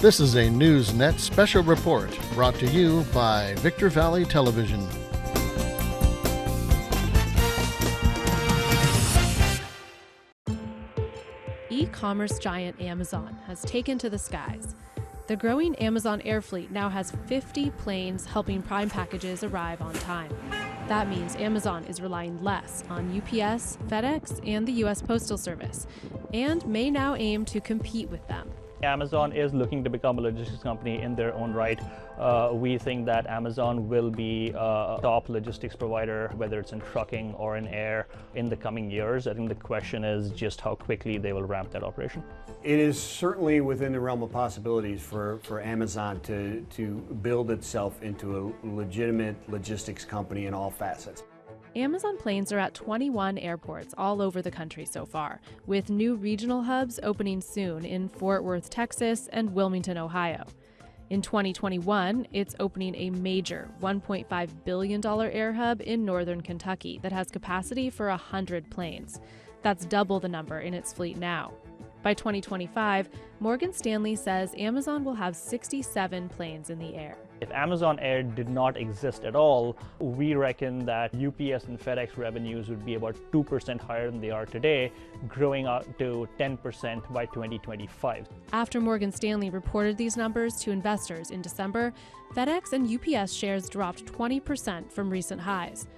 This is a Newsnet special report brought to you by Victor Valley Television. E-commerce giant Amazon has taken to the skies. The growing Amazon air fleet now has 50 planes helping Prime packages arrive on time. That means Amazon is relying less on UPS, FedEx, and the U.S. Postal Service, and may now aim to compete with them. Amazon is looking to become a logistics company in their own right. We think that Amazon will be a top logistics provider, whether it's in trucking or in air, in the coming years. I think the question is just how quickly they will ramp that operation. It is certainly within the realm of possibilities for Amazon to build itself into a legitimate logistics company in all facets. Amazon planes are at 21 airports all over the country so far, with new regional hubs opening soon in Fort Worth, Texas, and Wilmington, Ohio. In 2021, it's opening a major $1.5 billion air hub in northern Kentucky that has capacity for 100 planes. That's double the number in its fleet now. By 2025, Morgan Stanley says Amazon will have 67 planes in the air. If Amazon Air did not exist at all, we reckon that UPS and FedEx revenues would be about 2% higher than they are today, growing up to 10% by 2025. After Morgan Stanley reported these numbers to investors in December, FedEx and UPS shares dropped 20% from recent highs.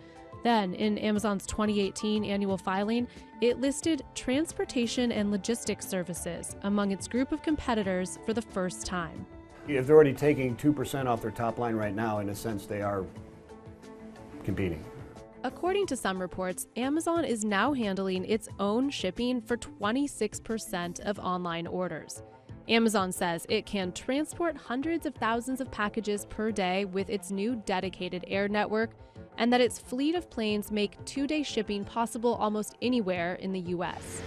Then, in Amazon's 2018 annual filing, it listed transportation and logistics services among its group of competitors for the first time. If they're already taking 2% off their top line right now, in a sense, they are competing. According to some reports, Amazon is now handling its own shipping for 26% of online orders. Amazon says it can transport hundreds of thousands of packages per day with its new dedicated air network, and that its fleet of planes make two-day shipping possible almost anywhere in the U.S.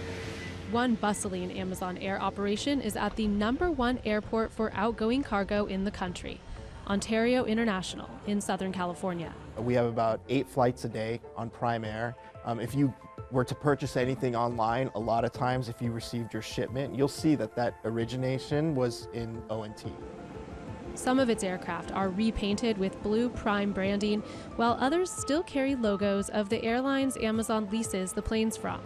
One bustling Amazon Air operation is at the #1 airport for outgoing cargo in the country, Ontario International in Southern California. We have about 8 flights a day on Prime Air. If you were to purchase anything online, a lot of times if you received your shipment, you'll see that origination was in ONT. Some of its aircraft are repainted with blue Prime branding, while others still carry logos of the airlines Amazon leases the planes from.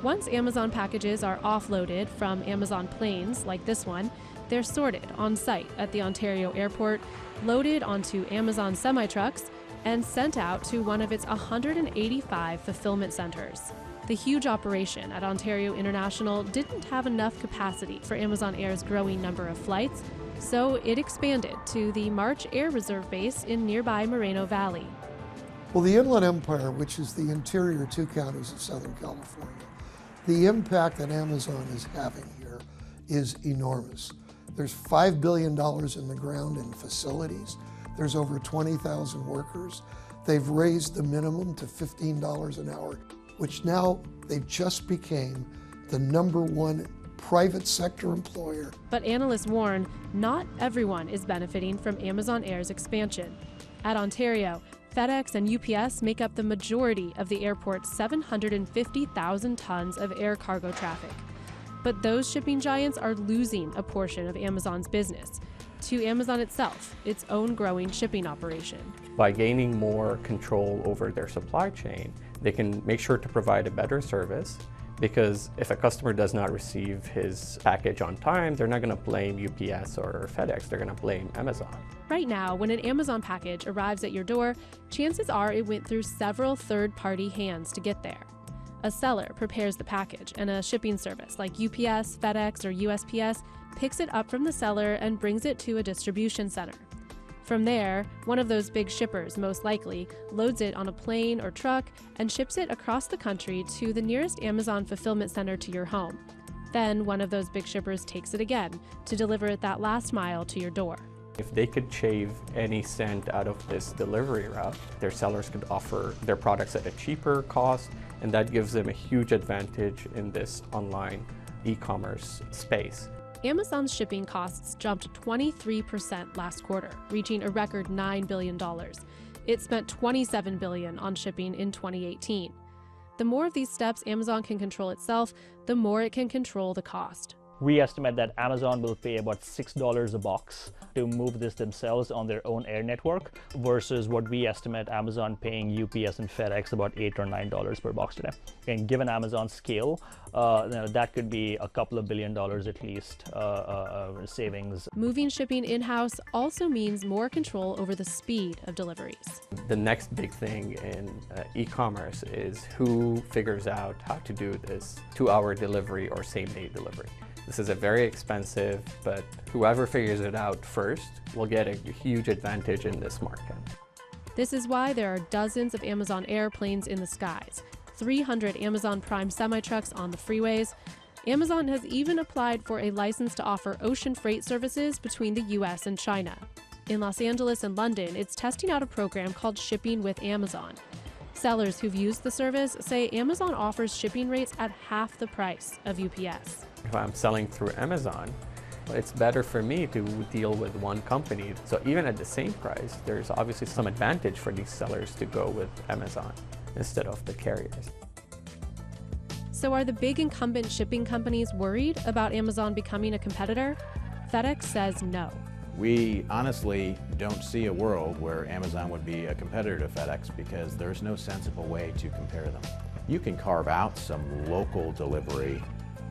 Once Amazon packages are offloaded from Amazon planes, like this one, they're sorted on site at the Ontario airport, loaded onto Amazon semi-trucks, and sent out to one of its 185 fulfillment centers. The huge operation at Ontario International didn't have enough capacity for Amazon Air's growing number of flights, so it expanded to the March Air Reserve Base in nearby Moreno Valley. Well, the Inland Empire, which is the interior 2 counties of Southern California, the impact that Amazon is having here is enormous. There's $5 billion in the ground in facilities. There's over 20,000 workers. They've raised the minimum to $15 an hour, which now they just became the #1 private sector employer. But analysts warn not everyone is benefiting from Amazon Air's expansion. At Ontario, FedEx and UPS make up the majority of the airport's 750,000 tons of air cargo traffic. But those shipping giants are losing a portion of Amazon's business to Amazon itself, its own growing shipping operation. By gaining more control over their supply chain, they can make sure to provide a better service, because if a customer does not receive his package on time, they're not going to blame UPS or FedEx, they're going to blame Amazon. Right now, when an Amazon package arrives at your door, chances are it went through several third-party hands to get there. A seller prepares the package, and a shipping service like UPS, FedEx, or USPS picks it up from the seller and brings it to a distribution center. From there, one of those big shippers, most likely, loads it on a plane or truck and ships it across the country to the nearest Amazon fulfillment center to your home. Then one of those big shippers takes it again to deliver it that last mile to your door. If they could shave any cent out of this delivery route, their sellers could offer their products at a cheaper cost, and that gives them a huge advantage in this online e-commerce space. Amazon's shipping costs jumped 23% last quarter, reaching a record $9 billion. It spent $27 billion on shipping in 2018. The more of these steps Amazon can control itself, the more it can control the cost. We estimate that Amazon will pay about $6 a box to move this themselves on their own air network versus what we estimate Amazon paying UPS and FedEx about $8 or $9 per box today. And given Amazon's scale, that could be a couple of $1 billion at least savings. Moving shipping in-house also means more control over the speed of deliveries. The next big thing in e-commerce is who figures out how to do this 2-hour delivery or same-day delivery. This is a very expensive, but whoever figures it out first will get a huge advantage in this market. This is why there are dozens of Amazon airplanes in the skies, 300 Amazon Prime semi-trucks on the freeways. Amazon has even applied for a license to offer ocean freight services between the US and China. In Los Angeles and London, it's testing out a program called Shipping with Amazon. Sellers who've used the service say Amazon offers shipping rates at half the price of UPS. If I'm selling through Amazon, it's better for me to deal with one company. So even at the same price, there's obviously some advantage for these sellers to go with Amazon instead of the carriers. So are the big incumbent shipping companies worried about Amazon becoming a competitor? FedEx says no. We honestly don't see a world where Amazon would be a competitor to FedEx because there's no sensible way to compare them. You can carve out some local delivery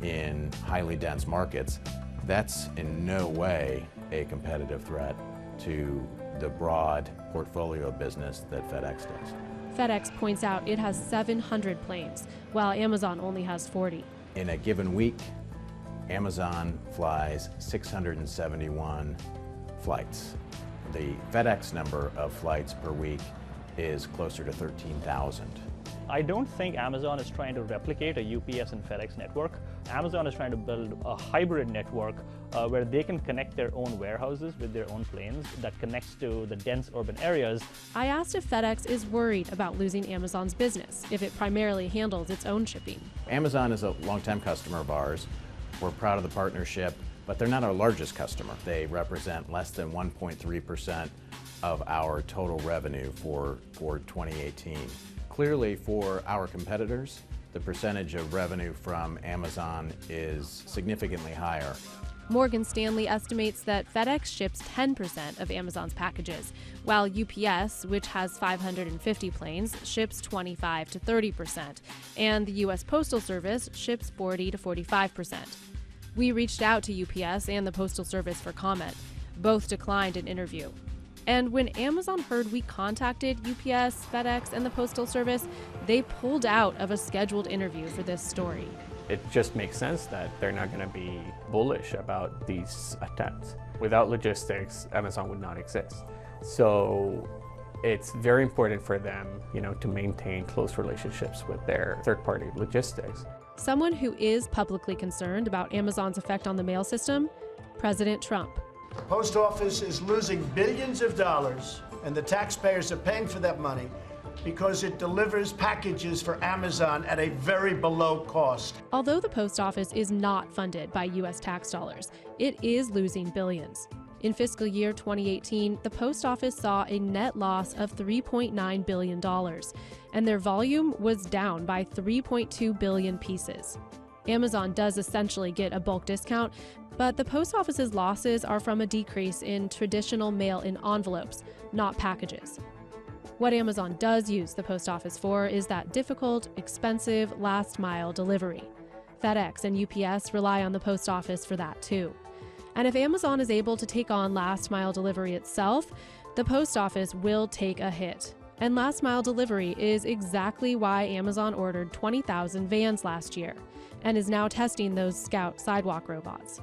in highly dense markets. That's in no way a competitive threat to the broad portfolio of business that FedEx does. FedEx points out it has 700 planes, while Amazon only has 40. In a given week, Amazon flies 671 flights. The FedEx number of flights per week is closer to 13,000. I don't think Amazon is trying to replicate a UPS and FedEx network. Amazon is trying to build a hybrid network where they can connect their own warehouses with their own planes that connects to the dense urban areas. I asked if FedEx is worried about losing Amazon's business if it primarily handles its own shipping. Amazon is a longtime customer of ours. We're proud of the partnership, but they're not our largest customer. They represent less than 1.3% of our total revenue for 2018. Clearly, for our competitors, the percentage of revenue from Amazon is significantly higher. Morgan Stanley estimates that FedEx ships 10% of Amazon's packages, while UPS, which has 550 planes, ships 25 to 30%, and the U.S. Postal Service ships 40 to 45%. We reached out to UPS and the Postal Service for comment. Both declined an interview. And when Amazon heard we contacted UPS, FedEx, and the Postal Service, they pulled out of a scheduled interview for this story. It just makes sense that they're not going to be bullish about these attempts. Without logistics, Amazon would not exist. So it's very important for them, to maintain close relationships with their third-party logistics. Someone who is publicly concerned about Amazon's effect on the mail system, President Trump. The post office is losing billions of dollars, and the taxpayers are paying for that money because it delivers packages for Amazon at a very below cost. Although the post office is not funded by U.S. tax dollars, it is losing billions. In fiscal year 2018, the post office saw a net loss of $3.9 billion, and their volume was down by 3.2 billion pieces. Amazon does essentially get a bulk discount, but the post office's losses are from a decrease in traditional mail in envelopes, not packages. What Amazon does use the post office for is that difficult, expensive last-mile delivery. FedEx and UPS rely on the post office for that too. And if Amazon is able to take on last-mile delivery itself, the post office will take a hit. And last-mile delivery is exactly why Amazon ordered 20,000 vans last year and is now testing those Scout sidewalk robots.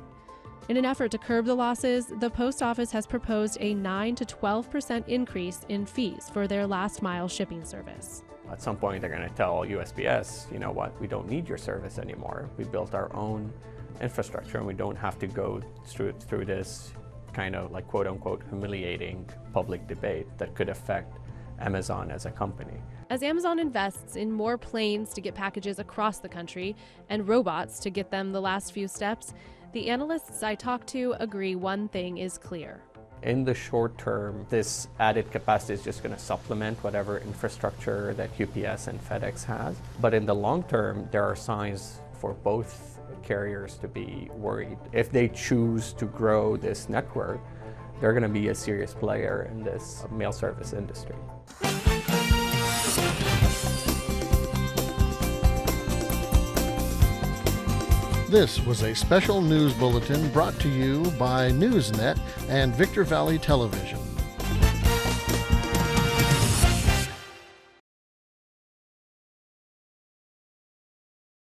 In an effort to curb the losses, the post office has proposed a 9 to 12% increase in fees for their last-mile shipping service. At some point, they're going to tell USPS, you know what, we don't need your service anymore. We built our own infrastructure and we don't have to go through this kind of like quote-unquote humiliating public debate that could affect Amazon as a company. As Amazon invests in more planes to get packages across the country and robots to get them the last few steps, the analysts I talked to agree one thing is clear. In the short term, this added capacity is just going to supplement whatever infrastructure that UPS and FedEx has. But in the long term, there are signs for both carriers to be worried. If they choose to grow this network, they're going to be a serious player in this mail service industry. This was a special news bulletin brought to you by Newsnet and Victor Valley Television.